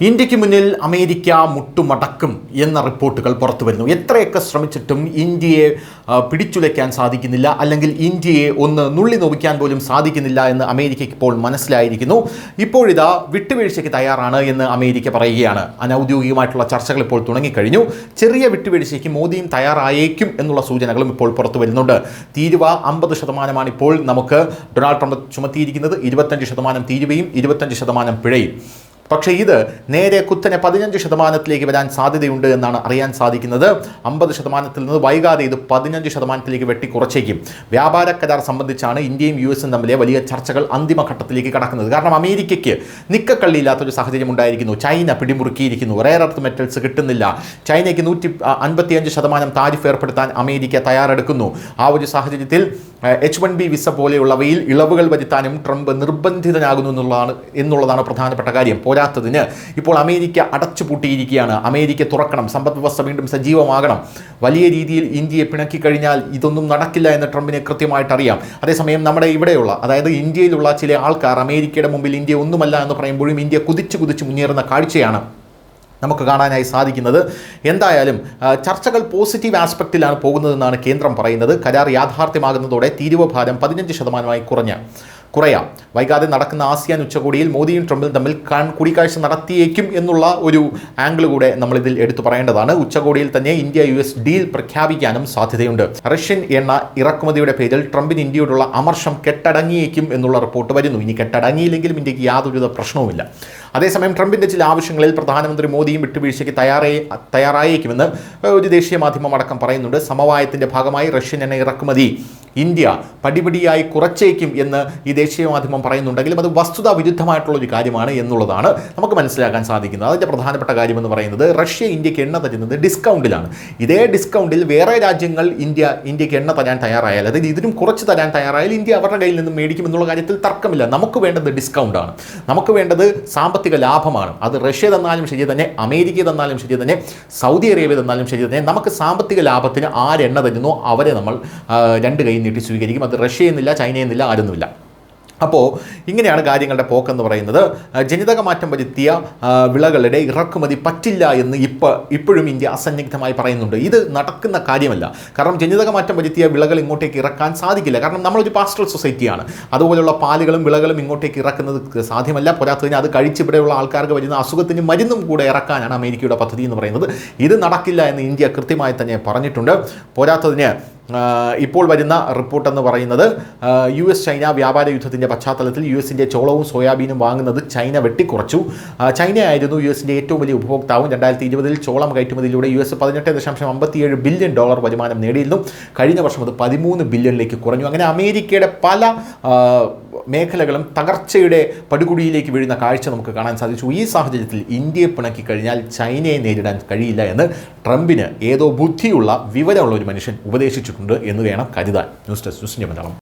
ഇന്ത്യക്ക് മുന്നിൽ അമേരിക്ക മുട്ടുമടക്കും എന്ന റിപ്പോർട്ടുകൾ പുറത്തു വരുന്നു. എത്രയൊക്കെ ശ്രമിച്ചിട്ടും ഇന്ത്യയെ പിടിച്ചുലയ്ക്കാൻ സാധിക്കുന്നില്ല, അല്ലെങ്കിൽ ഇന്ത്യയെ ഒന്ന് നുള്ളി നോവിക്കാൻ പോലും സാധിക്കുന്നില്ല എന്ന് അമേരിക്കയ്ക്ക് ഇപ്പോൾ മനസ്സിലായിരിക്കുന്നു. ഇപ്പോഴിതാ വിട്ടുവീഴ്ചയ്ക്ക് തയ്യാറാണ് എന്ന് അമേരിക്ക പറയുകയാണ്. അനൗദ്യോഗികമായിട്ടുള്ള ചർച്ചകൾ ഇപ്പോൾ തുടങ്ങിക്കഴിഞ്ഞു. ചെറിയ വിട്ടുവീഴ്ചയ്ക്ക് മോദിയും തയ്യാറായേക്കും എന്നുള്ള സൂചനകളും ഇപ്പോൾ പുറത്തു വരുന്നുണ്ട്. തീരുവ 50% ഇപ്പോൾ നമുക്ക് ഡൊണാൾഡ് ട്രംപ് ചുമത്തിയിരിക്കുന്നത്. 25% തീരുവയും 25% പിഴയും. പക്ഷേ ഇത് നേരെ കുത്തനെ 15% വരാൻ സാധ്യതയുണ്ട് എന്നാണ് അറിയാൻ സാധിക്കുന്നത്. 50% നിന്ന് വൈകാതെ ഇത് 15% വെട്ടിക്കുറച്ചേക്കും. വ്യാപാര കരാർ സംബന്ധിച്ചാണ് ഇന്ത്യയും US തമ്മിലെ വലിയ ചർച്ചകൾ അന്തിമഘട്ടത്തിലേക്ക് കടക്കുന്നത്. കാരണം അമേരിക്കയ്ക്ക് നിക്കക്കള്ളിയില്ലാത്തൊരു സാഹചര്യം ഉണ്ടായിരിക്കുന്നു. ചൈന പിടിമുറുക്കിയിരിക്കുന്നു. റെയർ എർത്ത് മെറ്റൽസ് കിട്ടുന്നില്ല. ചൈനയ്ക്ക് 155% താരിഫ് ഏർപ്പെടുത്താൻ അമേരിക്ക തയ്യാറെടുക്കുന്നു. ആ ഒരു സാഹചര്യത്തിൽ H-1B വിസ പോലെയുള്ളവയിൽ ഇളവുകൾ വരുത്താനും ട്രംപ് നിർബന്ധിതനാകുന്നു എന്നുള്ളതാണ് പ്രധാനപ്പെട്ട കാര്യം. പോരാത്തതിന് ഇപ്പോൾ അമേരിക്ക അടച്ചുപൂട്ടിയിരിക്കുകയാണ്. അമേരിക്ക തുറക്കണം, സമ്പദ് വ്യവസ്ഥ വീണ്ടും സജീവമാകണം. വലിയ രീതിയിൽ ഇന്ത്യയെ പിണക്കി കഴിഞ്ഞാൽ ഇതൊന്നും നടക്കില്ല എന്ന് ട്രംപിനെ കൃത്യമായിട്ട് അറിയാം. അതേസമയം നമ്മുടെ ഇവിടെയുള്ള, അതായത് ഇന്ത്യയിലുള്ള ചില ആൾക്കാർ അമേരിക്കയുടെ മുമ്പിൽ ഇന്ത്യ ഒന്നുമല്ല എന്ന് പറയുമ്പോഴും ഇന്ത്യ കുതിച്ച് മുന്നേറുന്ന കാഴ്ചയാണ് നമുക്ക് കാണാനായി സാധിക്കുന്നത്. എന്തായാലും ചർച്ചകൾ പോസിറ്റീവ് ആസ്പെക്റ്റിലാണ് പോകുന്നതെന്നാണ് കേന്ദ്രം പറയുന്നത്. കരാർ യാഥാർത്ഥ്യമാകുന്നതോടെ തീരുവ ഭാരം 15% കുറയാം. വൈകാതെ നടക്കുന്ന ആസിയാൻ ഉച്ചകോടിയിൽ മോദിയും ട്രംപും തമ്മിൽ കൂടിക്കാഴ്ച നടത്തിയേക്കും എന്നുള്ള ഒരു ആംഗിൾ കൂടെ നമ്മളിതിൽ എടുത്തു പറയേണ്ടതാണ്. ഉച്ചകോടിയിൽ തന്നെ ഇന്ത്യ US ഡീൽ പ്രഖ്യാപിക്കാനും സാധ്യതയുണ്ട്. റഷ്യൻ എണ്ണ ഇറക്കുമതിയുടെ പേരിൽ ട്രംപിന് ഇന്ത്യയോടുള്ള അമർഷം കെട്ടടങ്ങിയേക്കും എന്നുള്ള റിപ്പോർട്ട് വരുന്നു. ഇനി കെട്ടടങ്ങിയില്ലെങ്കിലും ഇന്ത്യക്ക് യാതൊരുവിധ പ്രശ്നവുമില്ല. അതേസമയം ട്രംപിൻ്റെ ചില ആവശ്യങ്ങളിൽ പ്രധാനമന്ത്രി മോദിയും വിട്ടുവീഴ്ചയ്ക്ക് തയ്യാറായേക്കുമെന്ന് ഒരു ദേശീയ മാധ്യമം അടക്കം പറയുന്നുണ്ട്. സമവായത്തിൻ്റെ ഭാഗമായി റഷ്യൻ എണ്ണ ഇറക്കുമതി ഇന്ത്യ പടിപടിയായി കുറച്ചേക്കും എന്ന് ഈ ദേശീയ മാധ്യമം പറയുന്നുണ്ടെങ്കിലും അത് വസ്തുതാ വിരുദ്ധമായിട്ടുള്ളൊരു കാര്യമാണ് എന്നുള്ളതാണ് നമുക്ക് മനസ്സിലാക്കാൻ സാധിക്കുന്നത്. അതിൻ്റെ പ്രധാനപ്പെട്ട കാര്യമെന്ന് പറയുന്നത് റഷ്യ ഇന്ത്യക്ക് എണ്ണ തരുന്നത് ഡിസ്കൗണ്ടിലാണ്. ഇതേ ഡിസ്കൗണ്ടിൽ വേറെ രാജ്യങ്ങൾ ഇന്ത്യക്ക് എണ്ണ തരാൻ തയ്യാറായാൽ, അതായത് ഇതിനും കുറച്ച് തരാൻ തയ്യാറായാൽ ഇന്ത്യ അവരുടെ കയ്യിൽ നിന്നും മേടിക്കും എന്നുള്ള കാര്യത്തിൽ തർക്കമില്ല. നമുക്ക് വേണ്ടത് ഡിസ്കൗണ്ടാണ്, നമുക്ക് വേണ്ടത് സാമ്പത്തിക ലാഭമാണ്. അത് റഷ്യ തന്നാലും ശരി തന്നെ, അമേരിക്ക തന്നാലും ശരി തന്നെ, സൗദി അറേബ്യ തന്നാലും ശരി തന്നെ, നമുക്ക് സാമ്പത്തിക ലാഭത്തിന് ആരെണ്ണ തരുന്നോ അവരെ നമ്മൾ രണ്ട് കൈ നീട്ടി സ്വീകരിക്കും. അത് റഷ്യ എന്നില്ല, ചൈന എന്നില്ല, ആരൊന്നുമില്ല. അപ്പോൾ ഇങ്ങനെയാണ് കാര്യങ്ങളുടെ പോക്കെന്ന് പറയുന്നത്. ജനിതക മാറ്റം വരുത്തിയ വിളകളുടെ ഇറക്കുമതി പറ്റില്ല എന്ന് ഇപ്പോഴും ഇന്ത്യ അസന്നിഗ്ധമായി പറയുന്നുണ്ട്. ഇത് നടക്കുന്ന കാര്യമല്ല. കാരണം ജനിതക മാറ്റം വരുത്തിയ വിളകൾ ഇങ്ങോട്ടേക്ക് ഇറക്കാൻ സാധിക്കില്ല. കാരണം നമ്മളൊരു പാസ്റ്ററൽ സൊസൈറ്റിയാണ്. അതുപോലുള്ള പാലുകളും വിളകളും ഇങ്ങോട്ടേക്ക് ഇറക്കുന്നത് സാധ്യമല്ല. പോരാത്തതിന് അത് കഴിച്ച് ഇവിടെയുള്ള ആൾക്കാർക്ക് വരുന്ന അസുഖത്തിന് മരുന്നും കൂടെ ഇറക്കാനാണ് അമേരിക്കയുടെ പദ്ധതി എന്ന് പറയുന്നത്. ഇത് നടക്കില്ല എന്ന് ഇന്ത്യ കൃത്യമായി തന്നെ പറഞ്ഞിട്ടുണ്ട്. പോരാത്തതിന് ഇപ്പോൾ വരുന്ന റിപ്പോർട്ടെന്ന് പറയുന്നത് US ചൈന വ്യാപാര യുദ്ധത്തിൻ്റെ പശ്ചാത്തലത്തിൽ USൻ്റെ ചോളവും സോയാബീനും വാങ്ങുന്നത് ചൈന വെട്ടിക്കുറച്ചു. ചൈന ആയിരുന്നു USൻ്റെ ഏറ്റവും വലിയ ഉപഭോക്താവും. 2020 ചോളം കയറ്റുമതിയിലൂടെ US $18.57 ബില്യൺ വരുമാനം നേടിയിരുന്നു. കഴിഞ്ഞ വർഷം അത് 13 ബില്യണിലേക്ക് കുറഞ്ഞു. അങ്ങനെ അമേരിക്കയുടെ പല മേഖലകളും തകർച്ചയുടെ പടുകുടിയിലേക്ക് വീഴുന്ന കാഴ്ച നമുക്ക് കാണാൻ സാധിച്ചു. ഈ സാഹചര്യത്തിൽ ഇന്ത്യയെ പിണക്കി കഴിഞ്ഞാൽ ചൈനയെ നേരിടാൻ കഴിയില്ല എന്ന് ട്രംപിന് ഏതോ ബുദ്ധിയുള്ള വിവരമുള്ള ഒരു മനുഷ്യൻ ഉപദേശിച്ചിട്ടുണ്ട് എന്ന് വേണം കരുതാൻ. News desk news India Malayalam.